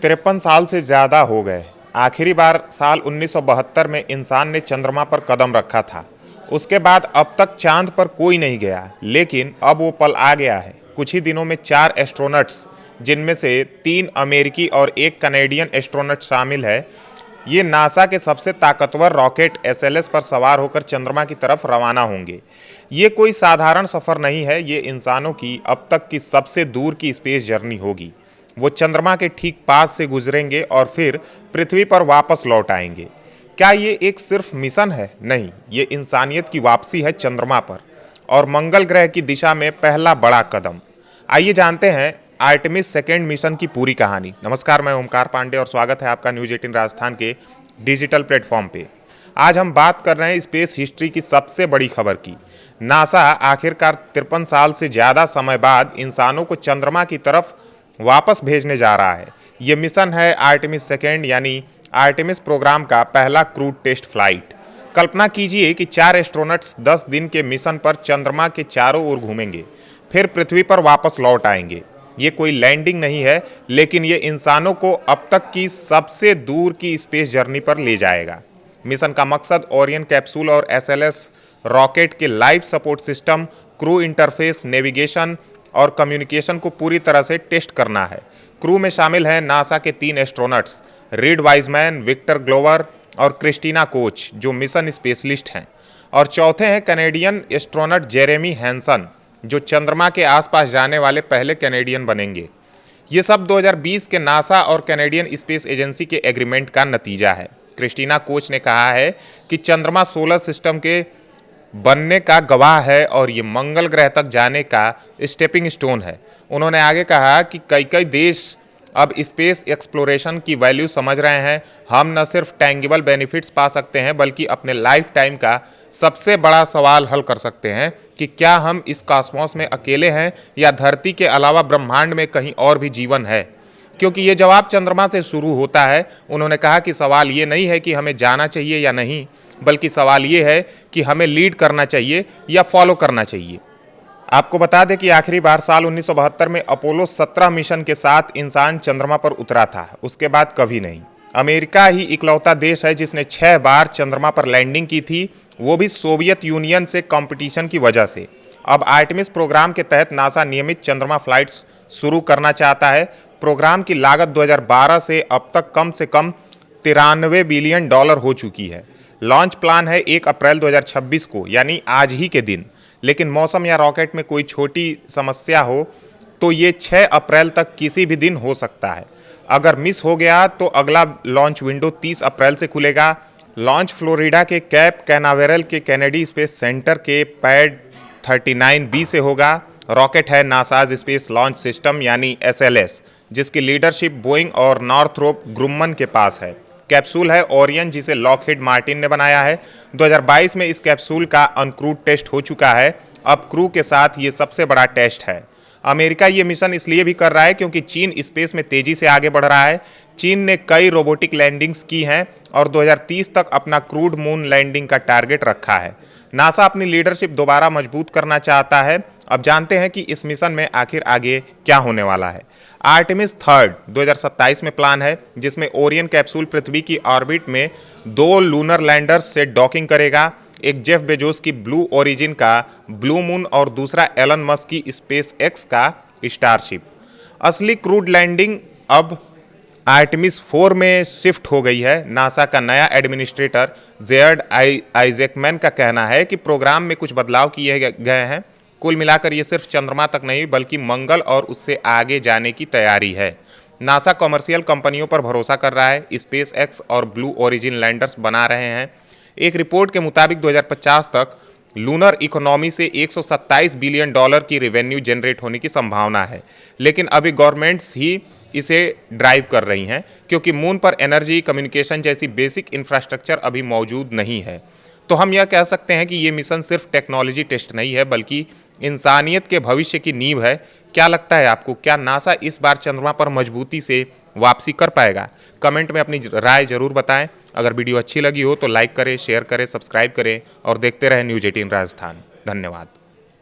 53 साल से ज़्यादा हो गए। आखिरी बार साल 1972 में इंसान ने चंद्रमा पर कदम रखा था। उसके बाद अब तक चांद पर कोई नहीं गया, लेकिन अब वो पल आ गया है। कुछ ही दिनों में 4 एस्ट्रोनट्स, जिनमें से 3 अमेरिकी और 1 कनेडियन एस्ट्रोनट शामिल है, ये नासा के सबसे ताकतवर रॉकेट SLS पर सवार होकर चंद्रमा की तरफ रवाना होंगे। ये कोई साधारण सफ़र नहीं है, ये इंसानों की अब तक की सबसे दूर की स्पेस जर्नी होगी। वो चंद्रमा के ठीक पास से गुजरेंगे और फिर पृथ्वी पर वापस लौट आएंगे। क्या ये एक सिर्फ मिशन है? नहीं, ये इंसानियत की वापसी है चंद्रमा पर और मंगल ग्रह की दिशा में पहला बड़ा कदम। आइए जानते हैं आर्टेमिस सेकेंड मिशन की पूरी कहानी। नमस्कार, मैं ओमकार पांडे और स्वागत है आपका न्यूज़ 18 राजस्थान के डिजिटल प्लेटफॉर्म पे। आज हम बात कर रहे हैं स्पेस हिस्ट्री की सबसे बड़ी खबर की। नासा आखिरकार 53 साल से ज़्यादा समय बाद इंसानों को चंद्रमा की तरफ वापस भेजने जा रहा है। ये मिशन है आर्टेमिस सेकेंड यानी आर्टेमिस प्रोग्राम का पहला क्रूड टेस्ट फ्लाइट। कल्पना कीजिए कि 4 एस्ट्रोनट्स 10 दिन के मिशन पर चंद्रमा के चारों ओर घूमेंगे, फिर पृथ्वी पर वापस लौट आएंगे। ये कोई लैंडिंग नहीं है, लेकिन ये इंसानों को अब तक की सबसे दूर की स्पेस जर्नी पर ले जाएगा। मिशन का मकसद ओरियन कैप्सूल और SLS रॉकेट के life support system, crew interface, navigation और कम्युनिकेशन को पूरी तरह से टेस्ट करना है। क्रू में शामिल हैं नासा के 3 astronauts, Reid Wiseman, Victor Glover और क्रिस्टीना कोच, जो मिशन स्पेशलिस्ट हैं, और चौथे हैं कैनेडियन एस्ट्रोनट जेरेमी हैंसन, जो चंद्रमा के आसपास जाने वाले पहले कैनेडियन बनेंगे। ये सब 2020 के नासा और कैनेडियन स्पेस एजेंसी के एग्रीमेंट का नतीजा है। क्रिस्टीना कोच ने कहा है कि चंद्रमा सोलर सिस्टम के बनने का गवाह है और ये मंगल ग्रह तक जाने का स्टेपिंग स्टोन है। उन्होंने आगे कहा कि कई देश अब स्पेस एक्सप्लोरेशन की वैल्यू समझ रहे हैं। हम न सिर्फ टैंगिबल बेनिफिट्स पा सकते हैं, बल्कि अपने लाइफ टाइम का सबसे बड़ा सवाल हल कर सकते हैं कि क्या हम इस कॉस्मोस में अकेले हैं या धरती के अलावा ब्रह्मांड में कहीं और भी जीवन है। क्योंकि ये जवाब चंद्रमा से शुरू होता है। उन्होंने कहा कि सवाल ये नहीं है कि हमें जाना चाहिए या नहीं, बल्कि सवाल ये है कि हमें लीड करना चाहिए या फॉलो करना चाहिए। आपको बता दें कि आखिरी बार साल 1972 में अपोलो 17 मिशन के साथ इंसान चंद्रमा पर उतरा था। उसके बाद कभी नहीं। अमेरिका ही इकलौता देश है जिसने 6 बार चंद्रमा पर लैंडिंग की थी, वो भी सोवियत यूनियन से कंपटीशन की वजह से। अब आर्टेमिस प्रोग्राम के तहत नासा नियमित चंद्रमा फ्लाइट्स शुरू करना चाहता है। प्रोग्राम की लागत 2012 से अब तक कम से कम $93 बिलियन हो चुकी है। लॉन्च प्लान है 1 अप्रैल 2026 को, यानी आज ही के दिन। लेकिन मौसम या रॉकेट में कोई छोटी समस्या हो तो ये 6 अप्रैल तक किसी भी दिन हो सकता है। अगर मिस हो गया तो अगला लॉन्च विंडो 30 अप्रैल से खुलेगा। लॉन्च फ्लोरिडा के कैप कैनावेरल के केनेडी स्पेस सेंटर के पैड 39B से होगा। रॉकेट है नासाज स्पेस लॉन्च सिस्टम यानी SLS, जिसकी लीडरशिप बोइंग और नॉर्थरोप ग्रुमन के पास है। कैप्सूल है ओरियन, जिसे लॉकहीड मार्टिन ने बनाया है। 2022 में इस कैप्सूल का अनक्रूड टेस्ट हो चुका है। अब क्रू के साथ ये सबसे बड़ा टेस्ट है। अमेरिका ये मिशन इसलिए भी कर रहा है क्योंकि चीन स्पेस में तेजी से आगे बढ़ रहा है। चीन ने कई रोबोटिक लैंडिंग्स की हैं और 2030 तक अपना क्रूड मून लैंडिंग का टारगेट रखा है। नासा अपनी लीडरशिप दोबारा मजबूत करना चाहता है। अब जानते हैं कि इस मिशन में आखिर आगे क्या होने वाला है। आर्टेमिस थर्ड 2027 में प्लान है, जिसमें ओरियन कैप्सूल पृथ्वी की ऑर्बिट में 2 लूनर लैंडर्स से डॉकिंग करेगा। एक जेफ बेजोस की ब्लू ओरिजिन का ब्लू मून और दूसरा एलन मस्क की स्पेस एक्स का स्टारशिप। असली क्रूड लैंडिंग अब आर्टेमिस 4 में शिफ्ट हो गई है। नासा का नया एडमिनिस्ट्रेटर जेयर्ड आइजैकमैन का कहना है कि प्रोग्राम में कुछ बदलाव किए गए हैं। कुल मिलाकर ये सिर्फ चंद्रमा तक नहीं, बल्कि मंगल और उससे आगे जाने की तैयारी है। नासा कमर्शियल कंपनियों पर भरोसा कर रहा है। स्पेस एक्स और ब्लू ओरिजिन लैंडर्स बना रहे हैं। एक रिपोर्ट के मुताबिक 2050 तक लूनर इकोनॉमी से $127 बिलियन की रेवेन्यू जनरेट होने की संभावना है। लेकिन अभी गवर्नमेंट्स ही इसे ड्राइव कर रही हैं, क्योंकि मून पर एनर्जी, कम्युनिकेशन जैसी बेसिक इंफ्रास्ट्रक्चर अभी मौजूद नहीं है। तो हम यह कह सकते हैं कि ये मिशन सिर्फ टेक्नोलॉजी टेस्ट नहीं है, बल्कि इंसानियत के भविष्य की नींव है। क्या लगता है आपको, क्या नासा इस बार चंद्रमा पर मजबूती से वापसी कर पाएगा? कमेंट में अपनी राय जरूर बताएं। अगर वीडियो अच्छी लगी हो तो लाइक करें, शेयर करें, सब्सक्राइब करें और देखते रहें न्यूज़ 18 राजस्थान। धन्यवाद।